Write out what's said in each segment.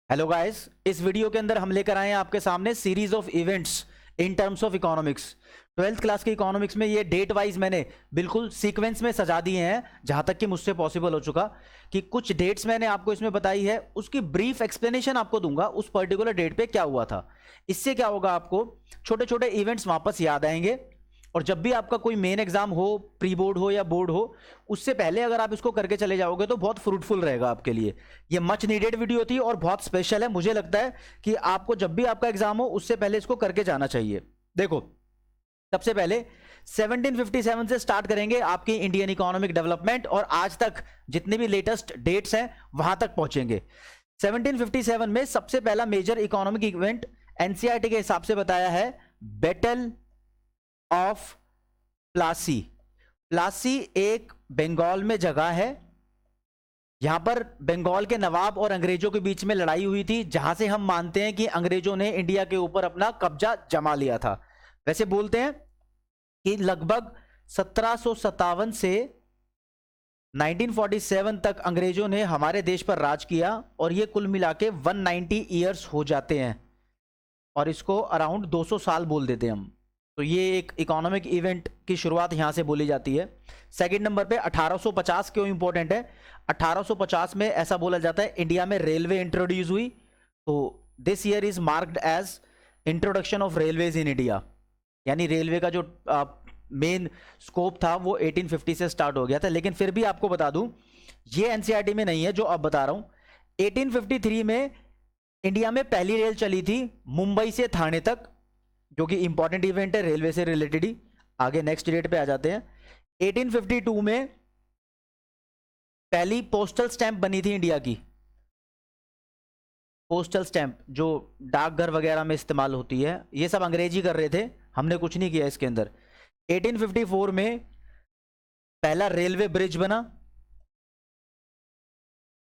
Hello guys, इस video के अंदर हम लेकर आए हैं आपके सामने series of events in terms of economics. 12th class के इकोनॉमिक्स में ये डेट वाइज मैंने बिल्कुल सीक्वेंस में सजा दिए हैं, जहां तक कि मुझसे पॉसिबल हो चुका कि कुछ डेट्स मैंने आपको इसमें बताई है, उसकी ब्रीफ एक्सप्लेनेशन आपको दूंगा उस पर्टिकुलर डेट पे क्या हुआ था। इससे क्या होगा, आपको छोटे छोटे इवेंट्स वापस याद आएंगे और जब भी आपका कोई मेन एग्जाम हो, प्री बोर्ड हो या बोर्ड हो, उससे पहले अगर आप इसको करके चले जाओगे तो बहुत फ्रूटफुल रहेगा आपके लिए। ये मच नीडेड वीडियो थी और बहुत स्पेशल है। मुझे लगता है कि आपको जब भी आपका एग्जाम हो उससे पहले इसको करके जाना चाहिए। देखो, सबसे पहले 1757 से स्टार्ट करेंगे आपकी इंडियन इकोनॉमिक डेवलपमेंट, और आज तक जितने भी लेटेस्ट डेट्स हैं वहां तक पहुंचेंगे। 1757 में सबसे पहला मेजर इकोनॉमिक इवेंट एनसीईआरटी के हिसाब से बताया है बैटल ऑफ प्लासी। प्लासी एक बंगाल में जगह है। यहां पर बंगाल के नवाब और अंग्रेजों के बीच में लड़ाई हुई थी, जहां से हम मानते हैं कि अंग्रेजों ने इंडिया के ऊपर अपना कब्जा जमा लिया था। वैसे बोलते हैं कि लगभग 1757 से 1947 तक अंग्रेजों ने हमारे देश पर राज किया, और ये कुल मिला के 190 ईयर्स हो जाते हैं, और इसको अराउंड 200 साल बोल देते हैं हम। तो ये एक इकोनॉमिक इवेंट की शुरुआत यहां से बोली जाती है। सेकंड नंबर पे 1850 क्यों इंपॉर्टेंट है? 1850 में ऐसा बोला जाता है इंडिया में रेलवे इंट्रोड्यूस हुई, तो this year is marked as introduction of railways in India. यानी रेलवे का जो मेन स्कोप था वो 1850 से स्टार्ट हो गया था। लेकिन फिर भी आपको बता दूं, ये एनसीईआरटी में नहीं है जो अब बता रहा हूं। 1853 में इंडिया में पहली रेल चली थी मुंबई से थाने तक, जो कि इंपॉर्टेंट इवेंट है रेलवे से रिलेटेड ही। आगे नेक्स्ट डेट पे आ जाते हैं। 1852 में पहली पोस्टल स्टैंप बनी थी इंडिया की। पोस्टल स्टैंप जो डाकघर वगैरह में इस्तेमाल होती है, ये सब अंग्रेजी कर रहे थे, हमने कुछ नहीं किया इसके अंदर। 1854 में पहला रेलवे ब्रिज बना।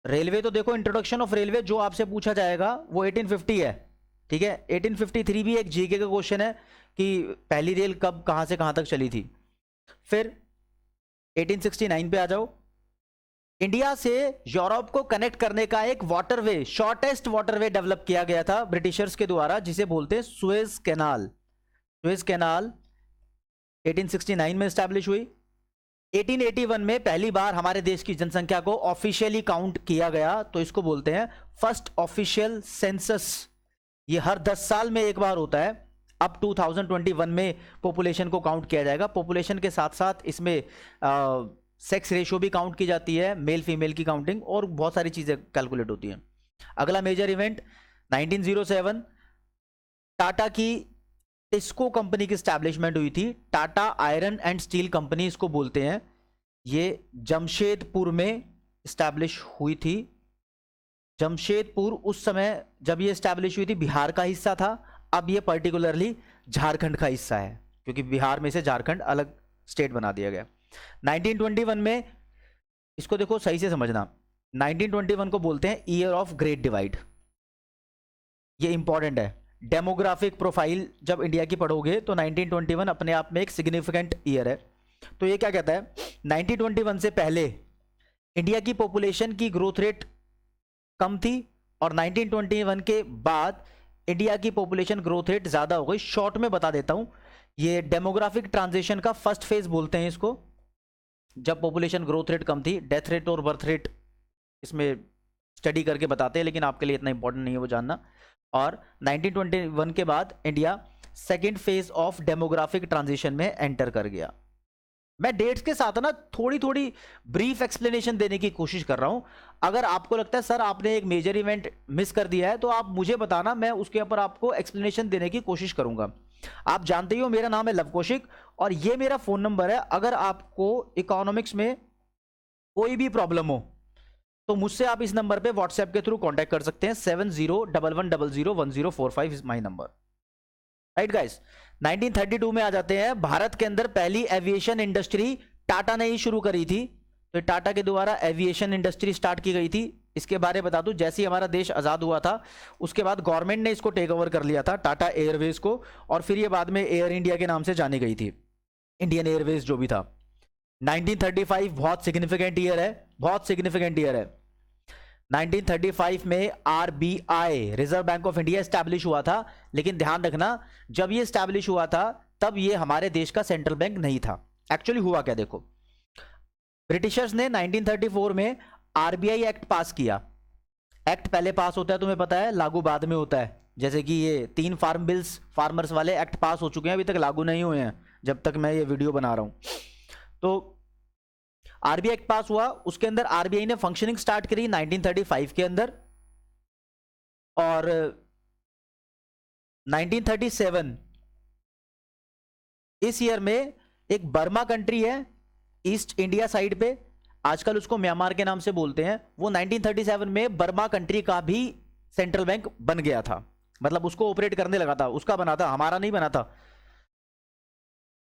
रेलवे तो देखो, इंट्रोडक्शन ऑफ रेलवे जो आपसे पूछा जाएगा वो 1850 है, ठीक है। 1853 भी एक जीके का क्वेश्चन है कि पहली रेल कब कहां से कहां तक चली थी। फिर 1869 पे आ जाओ। इंडिया से यूरोप को कनेक्ट करने का एक वाटरवे, शॉर्टेस्ट वाटरवे डेवलप किया गया था ब्रिटिशर्स के द्वारा, जिसे बोलते हैं सुएज कैनाल। सुएज कैनाल 1869 में स्टैब्लिश हुई। 1881 में पहली बार हमारे देश की जनसंख्या को ऑफिशियली काउंट किया गया, तो इसको बोलते हैं फर्स्ट ऑफिशियल सेंसस। ये हर 10 साल में एक बार होता है। अब 2021 में पॉपुलेशन को काउंट किया जाएगा। पॉपुलेशन के साथ साथ इसमें सेक्स रेशियो भी काउंट की जाती है, मेल फीमेल की काउंटिंग, और बहुत सारी चीजें कैलकुलेट होती हैं। अगला मेजर इवेंट 1907 टाटा की टिस्को कंपनी की स्टैब्लिशमेंट हुई थी। Tata iron and steel company इसको बोलते हैं। ये जमशेदपुर में स्टैब्लिश हुई थी। जमशेदपुर उस समय जब ये स्टैब्लिश हुई थी बिहार का हिस्सा था। अब ये पर्टिकुलरली झारखंड का हिस्सा है, क्योंकि बिहार में से झारखंड अलग स्टेट बना दिया गया। 1921 में, इसको देखो सही से समझना, 1921 को बोलते हैं ईयर ऑफ ग्रेट डिवाइड। ये इंपॉर्टेंट है। डेमोग्राफिक प्रोफाइल जब इंडिया की पढ़ोगे तो 1921 अपने आप में एक सिग्निफिकेंट ईयर है। तो ये क्या कहता है, 1921 से पहले इंडिया की पॉपुलेशन की ग्रोथ रेट कम थी, और 1921 के बाद इंडिया की पॉपुलेशन ग्रोथ रेट ज्यादा हो गई। शॉर्ट में बता देता हूं, ये डेमोग्राफिक ट्रांजिशन का फर्स्ट फेज बोलते हैं इसको। जब पॉपुलेशन ग्रोथ रेट कम थी, डेथ रेट और बर्थ रेट इसमें स्टडी करके बताते हैं, लेकिन आपके लिए इतना इंपॉर्टेंट नहीं है वो जानना। और 1921 के बाद India second phase of demographic transition में एंटर कर गया। मैं डेट्स के साथ ना थोड़ी थोड़ी ब्रीफ एक्सप्लेनेशन देने की कोशिश कर रहा हूं। अगर आपको लगता है सर आपने एक मेजर इवेंट मिस कर दिया है, तो आप मुझे बताना, मैं उसके ऊपर आपको एक्सप्लेनेशन देने की कोशिश करूंगा। आप जानते ही हो मेरा नाम है लव कौशिक, और ये मेरा फोन नंबर है। अगर आपको इकोनॉमिक्स में कोई भी प्रॉब्लम हो तो मुझसे आप इस नंबर पे व्हाट्सएप के थ्रू कांटेक्ट कर सकते हैं। 7011001045 is my number, right guys. 1932 में आ जाते हैं। भारत के अंदर पहली एविएशन इंडस्ट्री टाटा ने ही शुरू करी थी, तो टाटा के द्वारा एविएशन इंडस्ट्री स्टार्ट की गई थी। इसके बारे में बता दूं, जैसे ही हमारा देश आजाद हुआ था उसके बाद गवर्नमेंट ने इसको टेक ओवर कर लिया था, टाटा एयरवेज को, और फिर ये बाद में एयर इंडिया के नाम से जानी गई थी, इंडियन एयरवेज जो भी था। 1935 बहुत सिग्निफिकेंट ईयर है, बहुत सिग्निफिकेंट ईयर है। 1935 में RBI, reserve bank of India, establish हुआ था। लेकिन ध्यान रखना, जब ये स्टैब्लिश हुआ था तब ये हमारे देश का सेंट्रल बैंक नहीं था। एक्चुअली हुआ क्या, देखो, ब्रिटिशर्स ने 1934 में आरबीआई एक्ट पास किया। एक्ट पहले पास होता है, तुम्हें पता है, लागू बाद में होता है। जैसे कि ये 3 फार्म बिल्स फार्मर्स वाले एक्ट पास हो चुके हैं, अभी तक लागू नहीं हुए हैं जब तक मैं ये वीडियो बना रहा हूं। तो आरबीआई एक्ट पास हुआ, उसके अंदर आरबीआई ने फंक्शनिंग स्टार्ट करी 1935 के अंदर। और 1937 इस ईयर में एक बर्मा कंट्री है ईस्ट इंडिया साइड पे, आजकल उसको म्यांमार के नाम से बोलते हैं, वो 1937 में बर्मा कंट्री का भी सेंट्रल बैंक बन गया था। मतलब उसको ऑपरेट करने लगा था, उसका बना था, हमारा नहीं बना था।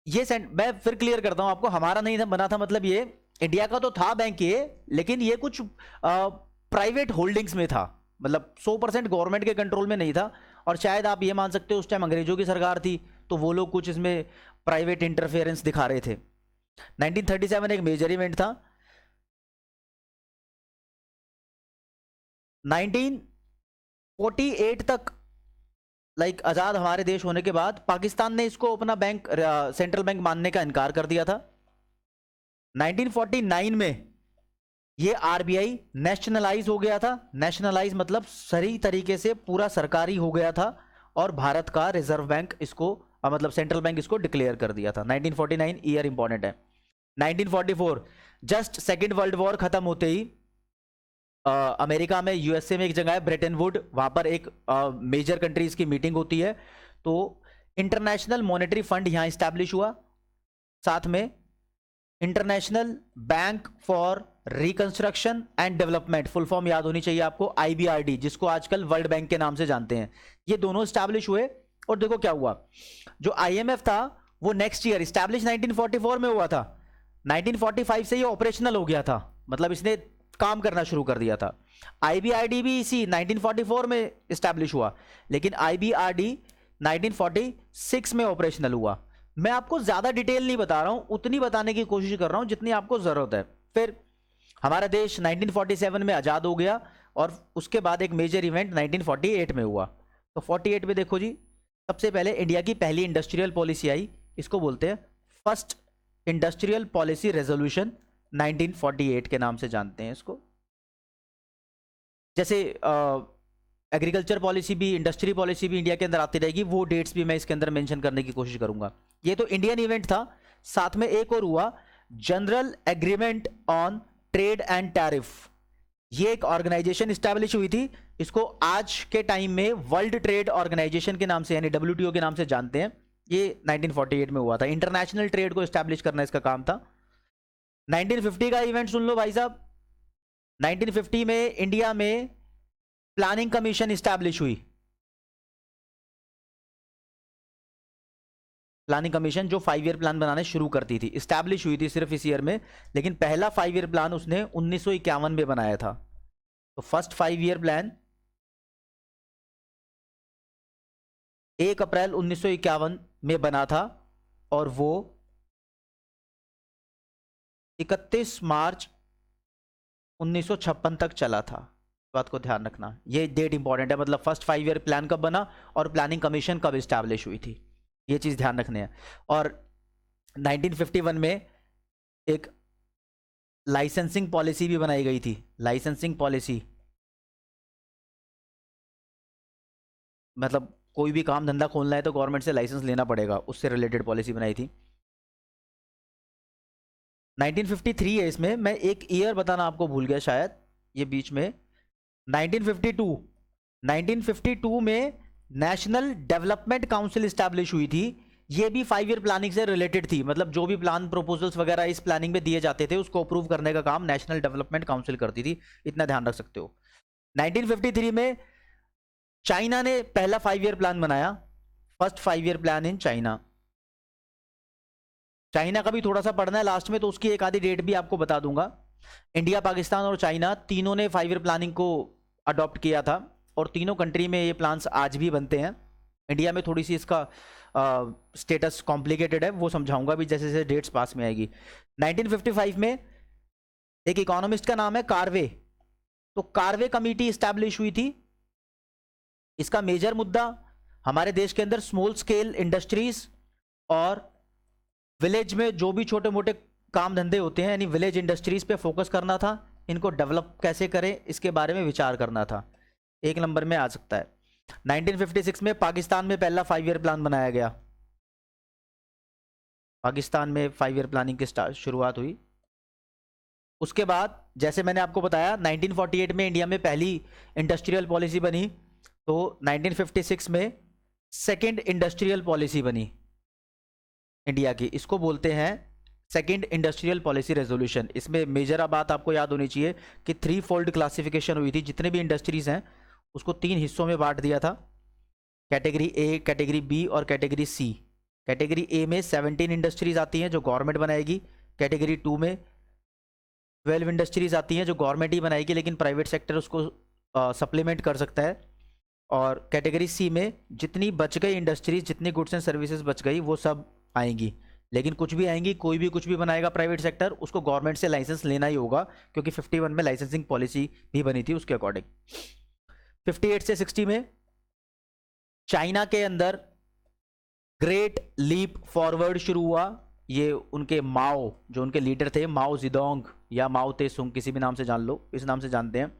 ये मैं फिर क्लियर करता हूं आपको, हमारा नहीं था, बना था मतलब ये इंडिया का तो था बैंक ये, लेकिन ये कुछ प्राइवेट होल्डिंग्स में था, मतलब 100% गवर्नमेंट के कंट्रोल में नहीं था। और शायद आप ये मान सकते हो उस टाइम अंग्रेजों की सरकार थी, तो वो लोग कुछ इसमें प्राइवेट इंटरफेरेंस दिखा रहे थे। 1937 एक मेजर इवेंट था। 1948 तक, लाइक आज़ाद हमारे देश होने के बाद, पाकिस्तान ने इसको अपना बैंक, सेंट्रल बैंक मानने का इनकार कर दिया था। 1949 में ये आरबीआई नेशनलाइज हो गया था। नेशनलाइज मतलब सही तरीके से पूरा सरकारी हो गया था, और भारत का रिजर्व बैंक इसको, मतलब सेंट्रल बैंक इसको डिक्लेयर कर दिया था। 1949 ईयर इंपॉर्टेंट है। 1944 जस्ट सेकेंड वर्ल्ड वॉर खत्म होते ही अमेरिका में, यूएसए में एक जगह है ब्रेटन वुड, वहां पर एक मेजर कंट्रीज की मीटिंग होती है, तो इंटरनेशनल मॉनेटरी फंड यहां स्टैब्लिश हुआ। साथ में international bank for reconstruction and development, full form याद होनी चाहिए आपको, आईबीआरडी, जिसको आजकल वर्ल्ड बैंक के नाम से जानते हैं, ये दोनों स्टैब्लिश हुए। और देखो क्या हुआ, जो आईएमएफ था वो नेक्स्ट ईयर, स्टैब्लिश 1944 में हुआ था, 1945 से ये ऑपरेशनल हो गया था, मतलब इसने काम करना शुरू कर दिया था। आईबीआरडी भी इसी 1944 में स्टैब्लिश हुआ, लेकिन आईबीआरडी 1946 में ऑपरेशनल हुआ। मैं आपको ज्यादा डिटेल नहीं बता रहा हूं, उतनी बताने की कोशिश कर रहा हूं जितनी आपको जरूरत है। फिर हमारा देश 1947 में आजाद हो गया, और उसके बाद एक मेजर इवेंट 1948 में हुआ। तो 48 में देखो जी, सबसे पहले इंडिया की पहली इंडस्ट्रियल पॉलिसी आई, इसको बोलते हैं फर्स्ट इंडस्ट्रियल पॉलिसी रेजोल्यूशन, 1948 के नाम से जानते हैं इसको। जैसे एग्रीकल्चर पॉलिसी भी, इंडस्ट्री पॉलिसी भी इंडिया के अंदर आती रहेगी, वो डेट्स भी मैं इसके अंदर मेंशन करने की कोशिश करूंगा। ये तो इंडियन इवेंट था। साथ में एक और हुआ, general agreement on trade and tariff, ये एक ऑर्गेनाइजेशन स्टैब्लिश हुई थी, इसको आज के टाइम में वर्ल्ड ट्रेड ऑर्गेनाइजेशन के नाम से, यानी डब्ल्यूटीओ के नाम से जानते हैं। ये 1948 में हुआ था, इंटरनेशनल ट्रेड को स्टैब्लिश करना इसका काम था। 1950 का इवेंट सुन लो भाई साहब, 1950 में इंडिया में प्लानिंग कमीशन स्टैब्लिश हुई। प्लानिंग कमीशन जो 5 ईयर प्लान बनाने शुरू करती थी, स्टैब्लिश हुई थी सिर्फ इस ईयर में, लेकिन पहला 5 ईयर प्लान उसने 1951 में बनाया था। तो फर्स्ट 5 ईयर प्लान 1 अप्रैल 1951 में बना था, और वो 31 मार्च 1956 तक चला था। बात को ध्यान रखना, ये डेट इंपॉर्टेंट है, मतलब फर्स्ट 5 ईयर प्लान कब बना और प्लानिंग कमीशन कब स्टैब्लिश हुई थी, ये चीज ध्यान रखनी है। और 1951 में एक लाइसेंसिंग पॉलिसी भी बनाई गई थी। लाइसेंसिंग पॉलिसी मतलब कोई भी काम धंधा खोलना है तो गवर्नमेंट से लाइसेंस लेना पड़ेगा, उससे रिलेटेड पॉलिसी बनाई थी। 1953 है इसमें, मैं एक ईयर बताना आपको भूल गया शायद, ये बीच में 1952 में नेशनल डेवलपमेंट काउंसिल स्टैब्लिश हुई थी। ये भी 5 ईयर प्लानिंग से रिलेटेड थी, मतलब जो भी प्लान प्रपोजल्स वगैरह इस प्लानिंग में दिए जाते थे उसको अप्रूव करने का काम नेशनल डेवलपमेंट काउंसिल करती थी, इतना ध्यान रख सकते हो। 1953 में चाइना ने पहला 5 ईयर प्लान बनाया, first 5 year plan in China. China का भी थोड़ा सा पढ़ना है लास्ट में, तो उसकी एक आधी डेट भी आपको बता दूंगा। इंडिया, पाकिस्तान और चाइना तीनों ने 5 ईयर प्लानिंग को अडॉप्ट किया था, और तीनों कंट्री में ये प्लान्स आज भी बनते हैं। इंडिया में थोड़ी सी इसका स्टेटस कॉम्प्लिकेटेड है, वो समझाऊंगा भी जैसे जैसे डेट्स पास में आएगी। 1955 में एक इकोनॉमिस्ट का नाम है कार्वे, तो कार्वे कमेटी स्टैब्लिश हुई थी। इसका मेजर मुद्दा हमारे देश के अंदर स्मॉल स्केल इंडस्ट्रीज और विलेज में जो भी छोटे मोटे काम धंधे होते हैं यानी विलेज इंडस्ट्रीज पे फोकस करना था, इनको डेवलप कैसे करें इसके बारे में विचार करना था। एक नंबर में आ सकता है। 1956 में पाकिस्तान में पहला 5 ईयर प्लान बनाया गया। पाकिस्तान में 5 ईयर प्लानिंग की शुरुआत हुई। उसके बाद जैसे मैंने आपको बताया 1948 में इंडिया में पहली इंडस्ट्रियल पॉलिसी बनी, तो 1956 में सेकेंड इंडस्ट्रियल पॉलिसी बनी इंडिया की। इसको बोलते हैं सेकेंड इंडस्ट्रियल पॉलिसी रेजोल्यूशन। इसमें मेजर बात आपको याद होनी चाहिए कि 3 फोल्ड क्लासिफिकेशन हुई थी। जितने भी इंडस्ट्रीज हैं उसको 3 हिस्सों में बांट दिया था, कैटेगरी ए, कैटेगरी बी और कैटेगरी सी। कैटेगरी ए में 17 इंडस्ट्रीज आती हैं जो गवर्नमेंट बनाएगी। कैटेगरी 2 में 12 इंडस्ट्रीज आती हैं जो गवर्नमेंट ही बनाएगी लेकिन प्राइवेट सेक्टर उसको सप्लीमेंट कर सकता है। और कैटेगरी सी में जितनी बच गई इंडस्ट्रीज, जितनी गुड्स एंड सर्विसेज बच गई वो सब आएंगी। लेकिन कुछ भी आएंगी, कोई भी कुछ भी बनाएगा प्राइवेट सेक्टर, उसको गवर्नमेंट से लाइसेंस लेना ही होगा, क्योंकि 51 में लाइसेंसिंग पॉलिसी भी बनी थी उसके अकॉर्डिंग। 58 से 60 में चाइना के अंदर ग्रेट लीप फॉरवर्ड शुरू हुआ। ये उनके माओ, जो उनके लीडर थे, माओ जिदोंग या माओ तेसुंग, किसी भी नाम से जान लो, इस नाम से जानते हैं।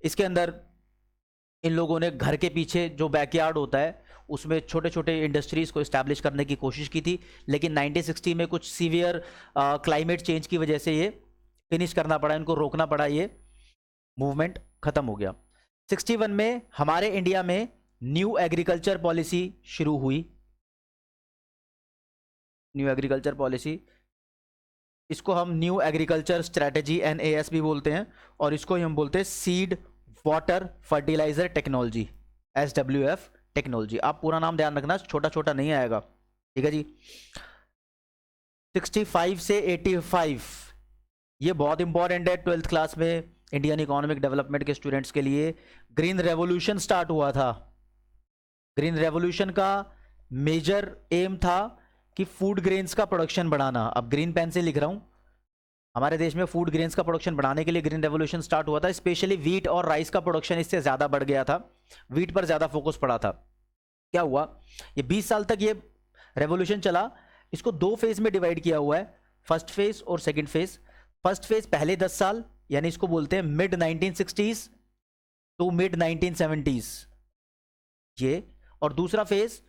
इसके अंदर इन लोगों ने घर के पीछे जो बैकयार्ड होता है उसमें छोटे छोटे इंडस्ट्रीज को इस्टेब्लिश करने की कोशिश की थी, लेकिन 1960 में कुछ सीवियर क्लाइमेट चेंज की वजह से ये फिनिश करना पड़ा, इनको रोकना पड़ा, ये मूवमेंट खत्म हो गया। 61 में हमारे इंडिया में न्यू एग्रीकल्चर पॉलिसी शुरू हुई। न्यू एग्रीकल्चर पॉलिसी, इसको हम न्यू एग्रीकल्चर स्ट्रेटेजी NAS भी बोलते हैं, और इसको हम बोलते हैं seed water fertiliser technology, SWF technology. आप पूरा नाम ध्यान रखना, छोटा छोटा नहीं आएगा, ठीक है जी। 65 से 85 ये बहुत इंपॉर्टेंट है 12th क्लास में इंडियन इकोनॉमिक डेवलपमेंट के स्टूडेंट्स के लिए। ग्रीन रेवोल्यूशन स्टार्ट हुआ था। ग्रीन रेवोल्यूशन का मेजर एम था कि फूड ग्रेन्स का प्रोडक्शन बढ़ाना। अब ग्रीन पेन से लिख रहा हूं, हमारे देश में फूड ग्रेन्स का प्रोडक्शन बढ़ाने के लिए ग्रीन रेवोल्यूशन स्टार्ट हुआ था। स्पेशली वीट और राइस का प्रोडक्शन इससे ज़्यादा बढ़ गया था, वीट पर ज़्यादा फोकस पड़ा था। क्या हुआ, ये 20 साल तक ये रेवोल्यूशन चला। इसको 2 फेज में डिवाइड किया हुआ है, फर्स्ट फेज और सेकंड फेज। फर्स्ट फेज पहले 10 साल, यानी इसको बोलते हैं mid 1960s to mid 1970s ये, और दूसरा फेज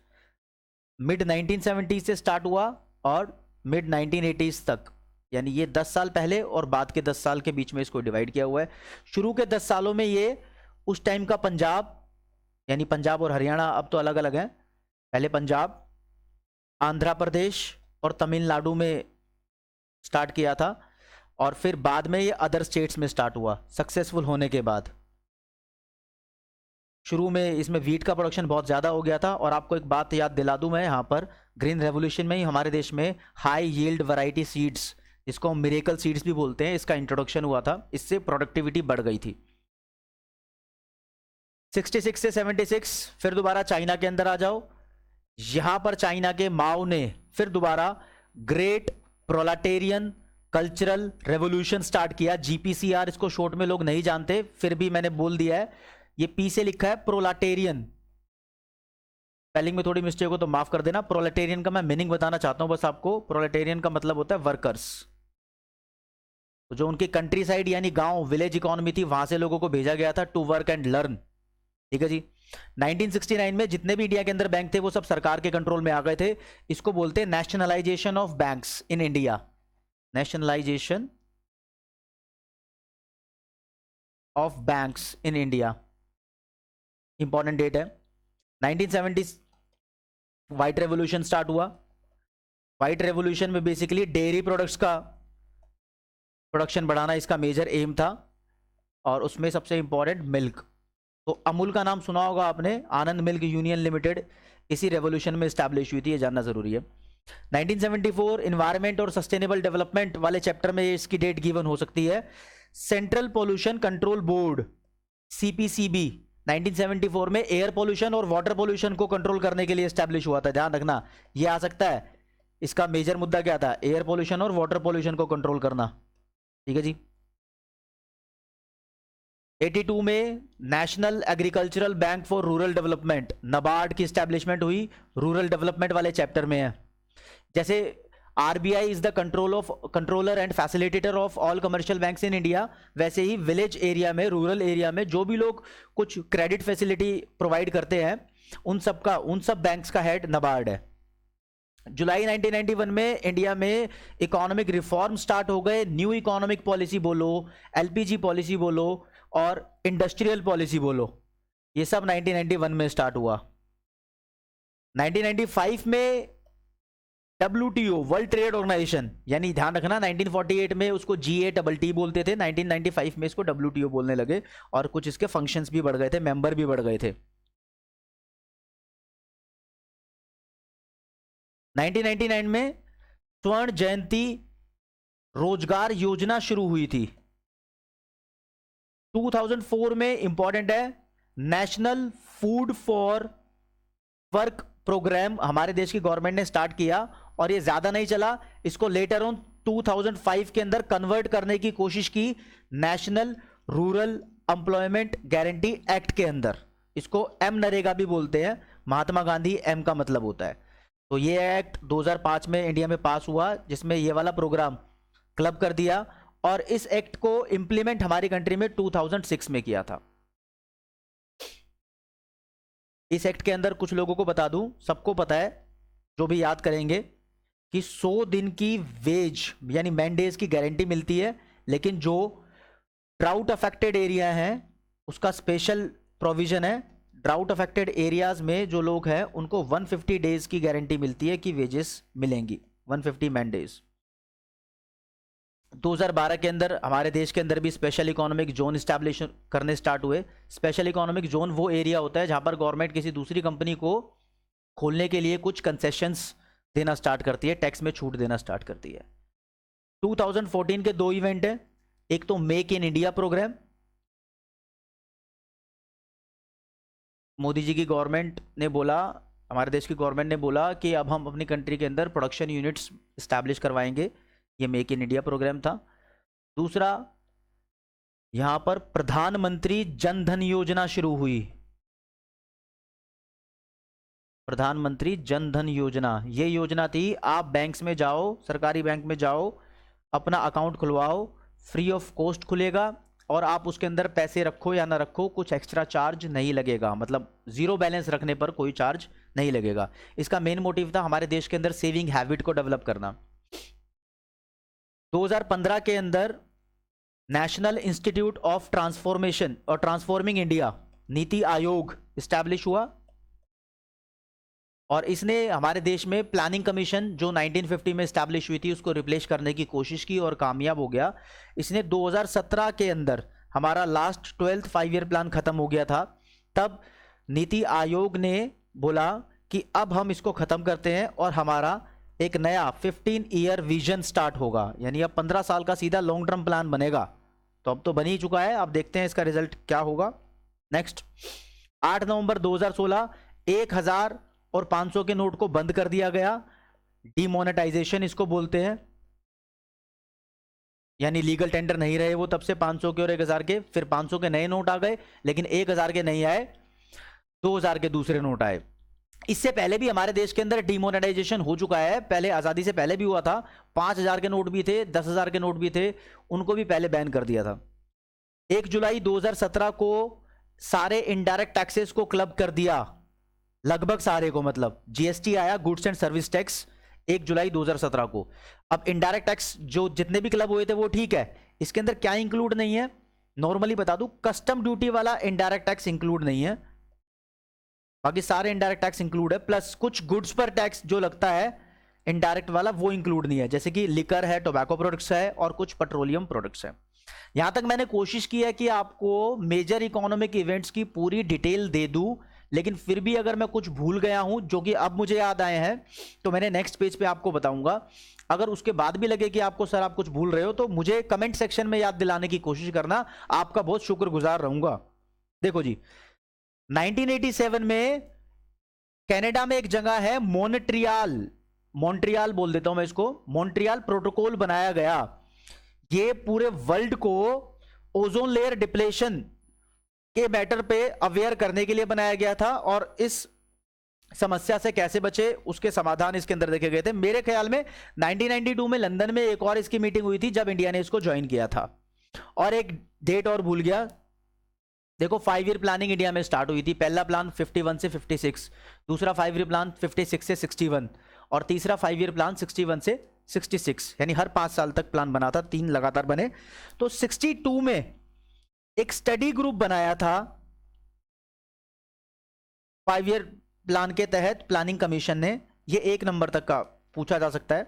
मिड 1970s से स्टार्ट हुआ और मिड 1980s तक, यानी ये 10 साल पहले और बाद के 10 साल के बीच में इसको डिवाइड किया हुआ है। शुरू के 10 सालों में ये उस टाइम का पंजाब, यानी पंजाब और हरियाणा अब तो अलग अलग हैं, पहले पंजाब, आंध्र प्रदेश और तमिलनाडु में स्टार्ट किया था, और फिर बाद में ये अदर स्टेट्स में स्टार्ट हुआ सक्सेसफुल होने के बाद। शुरू में इसमें वीट का प्रोडक्शन बहुत ज़्यादा हो गया था। और आपको एक बात याद दिला दूं मैं यहाँ पर, ग्रीन रेवोल्यूशन में ही हमारे देश में हाई यील्ड वैरायटी सीड्स, जिसको हम मिरेकल सीड्स भी बोलते हैं, इसका इंट्रोडक्शन हुआ था। इससे प्रोडक्टिविटी बढ़ गई थी। 66 से 76 फिर दोबारा चाइना के अंदर आ जाओ। यहां पर चाइना के माओ ने फिर दोबारा great proletarian cultural revolution start किया। GPCR इसको शॉर्ट में लोग नहीं जानते, फिर भी मैंने बोल दिया है। ये पी से लिखा है प्रोलेटेरियन, स्पेलिंग में थोड़ी मिस्टेक हो तो माफ कर देना। प्रोलेटेरियन का मैं मीनिंग बताना चाहता हूं बस आपको। प्रोलेटेरियन का मतलब होता है वर्कर्स। तो जो उनकी कंट्री साइड यानी गांव, विलेज इकोनॉमी थी, वहां से लोगों को भेजा गया था टू वर्क एंड लर्न, ठीक है जी। 1969 में जितने भी इंडिया के अंदर बैंक थे वो सब सरकार के कंट्रोल में आ गए थे। इसको बोलते हैं nationalisation of banks in India. Nationalisation of banks in India, important date है। 1970 व्हाइट रेवोल्यूशन स्टार्ट हुआ। व्हाइट रेवोल्यूशन में बेसिकली डेयरी प्रोडक्ट्स का प्रोडक्शन बढ़ाना इसका मेजर एम था, और उसमें सबसे इंपॉर्टेंट मिल्क। तो अमूल का नाम सुना होगा आपने, आनंद मिल्क यूनियन लिमिटेड इसी रेवोल्यूशन में स्टैब्लिश हुई थी, ये जानना जरूरी है। 1974 इन्वायरमेंट और सस्टेनेबल डेवलपमेंट वाले चैप्टर में इसकी डेट गिवन हो सकती है। Central pollution control board CPCB 1974 में एयर पोल्यूशन और वाटर पोल्यूशन को कंट्रोल करने के लिए स्टैब्लिश हुआ था। ध्यान रखना, ये आ सकता है। इसका मेजर मुद्दा क्या था, एयर पोल्यूशन और वाटर पोल्यूशन को कंट्रोल करना, ठीक है जी। 82 में national agricultural bank for rural development, NABARD की स्टैब्लिशमेंट हुई, रूरल डेवलपमेंट वाले चैप्टर में है। जैसे RBI is the controller and facilitator of all commercial banks in India, वैसे ही विलेज एरिया में, रूरल एरिया में जो भी लोग कुछ क्रेडिट फैसिलिटी प्रोवाइड करते हैं उन सब बैंक्स का हेड नबार्ड है। जुलाई 1991 में इंडिया में इकोनॉमिक रिफॉर्म स्टार्ट हो गए। न्यू इकोनॉमिक पॉलिसी बोलो, एलपीजी पॉलिसी बोलो और इंडस्ट्रियल पॉलिसी बोलो, ये सब 1991 में स्टार्ट हुआ। 1995 में WTO, वर्ल्ड ट्रेड ऑर्गेनाइजेशन, यानी ध्यान रखना 1948 में उसको GATT बोलते थे, 1995 में इसको WTO बोलने लगे और कुछ इसके फंक्शंस भी बढ़ गए थे, मेंबर भी बढ़ गए थे। 1999 में स्वर्ण जयंती रोजगार योजना शुरू हुई थी। 2004 में इंपॉर्टेंट है, national food for work programme हमारे देश की गवर्नमेंट ने स्टार्ट किया और ये ज्यादा नहीं चला, इसको लेटर ऑन 2005 के अंदर कन्वर्ट करने की कोशिश की national rural employment guarantee act के अंदर। इसको एम नरेगा भी बोलते हैं, महात्मा गांधी एम का मतलब होता है। तो ये एक्ट 2005 में इंडिया में पास हुआ, जिसमें ये वाला प्रोग्राम क्लब कर दिया और इस एक्ट को इंप्लीमेंट हमारी कंट्री में 2006 में किया था। इस एक्ट के अंदर कुछ लोगों को बता दूं, सबको पता है जो भी याद करेंगे, कि 100 दिन की वेज यानी मैन डेज की गारंटी मिलती है, लेकिन जो ड्राउट अफेक्टेड एरिया है उसका स्पेशल प्रोविजन है। ड्राउट अफेक्टेड एरियाज में जो लोग हैं उनको 150 डेज की गारंटी मिलती है कि वेजेस मिलेंगी, 150 मैन डेज। 2012 के अंदर हमारे देश के अंदर भी स्पेशल इकोनॉमिक जोन इस्टेब्लिश करने स्टार्ट हुए। स्पेशल इकोनॉमिक जोन वो एरिया होता है जहां पर गवर्नमेंट किसी दूसरी कंपनी को खोलने के लिए कुछ कंसेशंस देना स्टार्ट करती है, टैक्स में छूट देना स्टार्ट करती है। 2014 के 2 इवेंट है, एक तो make in India programme, Modi ji की गवर्नमेंट ने बोला, हमारे देश की गवर्नमेंट ने बोला कि अब हम अपनी कंट्री के अंदर प्रोडक्शन यूनिट्स इस्टेब्लिश करवाएंगे, ये मेक इन इंडिया प्रोग्राम था। दूसरा, यहां पर प्रधानमंत्री जन धन योजना शुरू हुई। प्रधानमंत्री जन धन योजना, ये योजना थी, आप बैंक्स में जाओ, सरकारी बैंक में जाओ, अपना अकाउंट खुलवाओ, फ्री ऑफ कॉस्ट खुलेगा और आप उसके अंदर पैसे रखो या ना रखो, कुछ एक्स्ट्रा चार्ज नहीं लगेगा, मतलब जीरो बैलेंस रखने पर कोई चार्ज नहीं लगेगा। इसका मेन मोटिव था हमारे देश के अंदर सेविंग हैबिट को डेवलप करना। 2015 के अंदर नेशनल इंस्टीट्यूट ऑफ ट्रांसफॉर्मेशन और transforming India, NITI Aayog establish हुआ और इसने हमारे देश में प्लानिंग कमीशन जो 1950 में इस्टेब्लिश हुई थी उसको रिप्लेस करने की कोशिश की और कामयाब हो गया। इसने 2017 के अंदर, हमारा लास्ट 12th 5 ईयर प्लान खत्म हो गया था, तब नीति आयोग ने बोला कि अब हम इसको खत्म करते हैं और हमारा एक नया 15 ईयर विजन स्टार्ट होगा, यानी अब 15 साल का सीधा लॉन्ग टर्म प्लान बनेगा। तो अब तो बन ही चुका है, अब देखते हैं इसका रिजल्ट क्या होगा। नेक्स्ट, 8 नवंबर 2016 1000 और 500 के नोट को बंद कर दिया गया, डिमोनेटाइजेशन इसको बोलते हैं, यानी लीगल टेंडर नहीं रहे वो तब से 500 के और 1000 के। फिर 500 के नए नोट आ गए, लेकिन 1000 के नहीं आए, 2000 के दूसरे नोट आए। इससे पहले भी हमारे देश के अंदर डिमोनेटाइजेशन हो चुका है, पहले आजादी से पहले भी हुआ था। 5000 के नोट भी थे, 10,000 के नोट भी थे, उनको भी पहले बैन कर दिया था। 1 जुलाई 2017 को सारे इनडायरेक्ट टैक्सेस को क्लब कर दिया, लगभग सारे को, मतलब जीएसटी आया, गुड्स एंड सर्विस टैक्स, 1 जुलाई 2017 को। अब इनडायरेक्ट टैक्स जो जितने भी क्लब हुए थे वो ठीक है, इसके अंदर क्या इंक्लूड नहीं है, नॉर्मली बता दूं, कस्टम ड्यूटी वाला इनडायरेक्ट टैक्स इंक्लूड नहीं है, बाकी सारे इनडायरेक्ट टैक्स इंक्लूड है। प्लस कुछ गुड्स पर टैक्स जो लगता है इनडायरेक्ट वाला वो इंक्लूड नहीं है, जैसे कि लिकर है, टोबैको प्रोडक्ट्स है और कुछ पेट्रोलियम प्रोडक्ट्स है। यहां तक मैंने कोशिश की है कि आपको मेजर इकोनॉमिक इवेंट्स की पूरी डिटेल दे दूं, लेकिन फिर भी अगर मैं कुछ भूल गया हूं जो कि अब मुझे याद आए हैं तो मैंने नेक्स्ट पेज पे आपको बताऊंगा। अगर उसके बाद भी लगे कि आपको सर आप कुछ भूल रहे हो तो मुझे कमेंट सेक्शन में याद दिलाने की कोशिश करना, आपका बहुत शुक्रगुजार रहूंगा। देखो जी, 1987 में कनाडा में एक जगह है मॉन्ट्रियल बोल देता हूं मैं इसको, मॉन्ट्रियल प्रोटोकॉल बनाया गया। ये पूरे वर्ल्ड को ओजोन लेयर डिप्लेशन के मैटर पे अवेयर करने के लिए बनाया गया था, और इस समस्या से कैसे बचे उसके समाधान इसके अंदर देखे गए थे। मेरे ख्याल में 1992 में लंदन में एक और इसकी मीटिंग हुई थी जब इंडिया ने इसको ज्वाइन किया था। और एक डेट और भूल गया, देखो 5 ईयर प्लानिंग इंडिया में स्टार्ट हुई थी। पहला प्लान 51 से 56, दूसरा 5 ईयर प्लान 56 से 61, और तीसरा 5 ईयर प्लान 61 से 66, यानी हर 5 साल तक प्लान बना था, 3 लगातार बने। तो 62 में एक स्टडी ग्रुप बनाया था 5 ईयर प्लान के तहत प्लानिंग कमीशन ने, ये 1 नंबर तक का पूछा जा सकता है।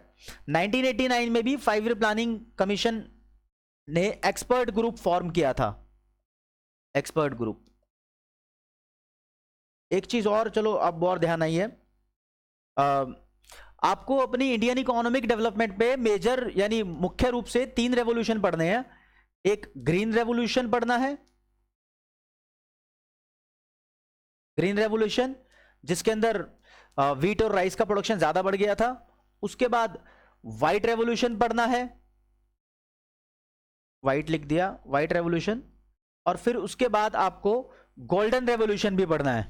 1989 में भी 5 ईयर प्लानिंग कमीशन ने एक्सपर्ट ग्रुप फॉर्म किया था, एक्सपर्ट ग्रुप। एक चीज और, चलो अब और ध्यान आई है, आपको अपनी इंडियन इकोनॉमिक डेवलपमेंट पे मेजर यानी मुख्य रूप से 3 रेवोल्यूशन पढ़ने हैं। एक ग्रीन रेवोल्यूशन पढ़ना है, ग्रीन रेवोल्यूशन जिसके अंदर वीट और राइस का प्रोडक्शन ज्यादा बढ़ गया था। उसके बाद व्हाइट रेवोल्यूशन पढ़ना है, व्हाइट लिख दिया, व्हाइट रेवोल्यूशन। और फिर उसके बाद आपको गोल्डन रेवोल्यूशन भी पढ़ना है।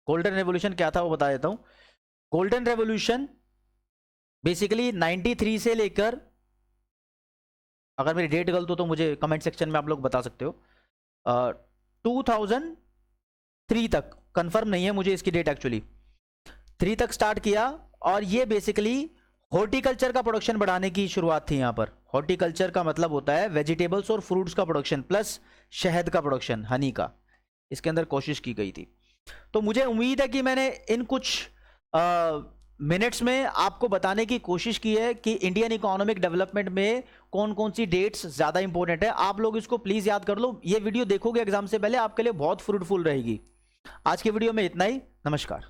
गोल्डन रेवोल्यूशन क्या था वो बता देता हूं। गोल्डन रेवोल्यूशन बेसिकली 93 से लेकर, अगर मेरी डेट गलत हो तो मुझे कमेंट सेक्शन में आप लोग बता सकते हो, 2003 तक, कंफर्म नहीं है मुझे इसकी डेट एक्चुअली, 3 तक स्टार्ट किया। और ये बेसिकली हॉर्टिकल्चर का प्रोडक्शन बढ़ाने की शुरुआत थी। यहाँ पर हॉर्टिकल्चर का मतलब होता है वेजिटेबल्स और फ्रूट्स का प्रोडक्शन प्लस शहद का प्रोडक्शन, हनी का, इसके अंदर कोशिश की गई थी। तो मुझे उम्मीद है कि मैंने इन कुछ मिनट्स में आपको बताने की कोशिश की है कि इंडियन इकोनॉमिक डेवलपमेंट में कौन कौन सी डेट्स ज़्यादा इंपॉर्टेंट है। आप लोग इसको प्लीज़ याद कर लो, ये वीडियो देखोगे एग्जाम से पहले, आपके लिए बहुत फ्रूटफुल रहेगी। आज की वीडियो में इतना ही, नमस्कार।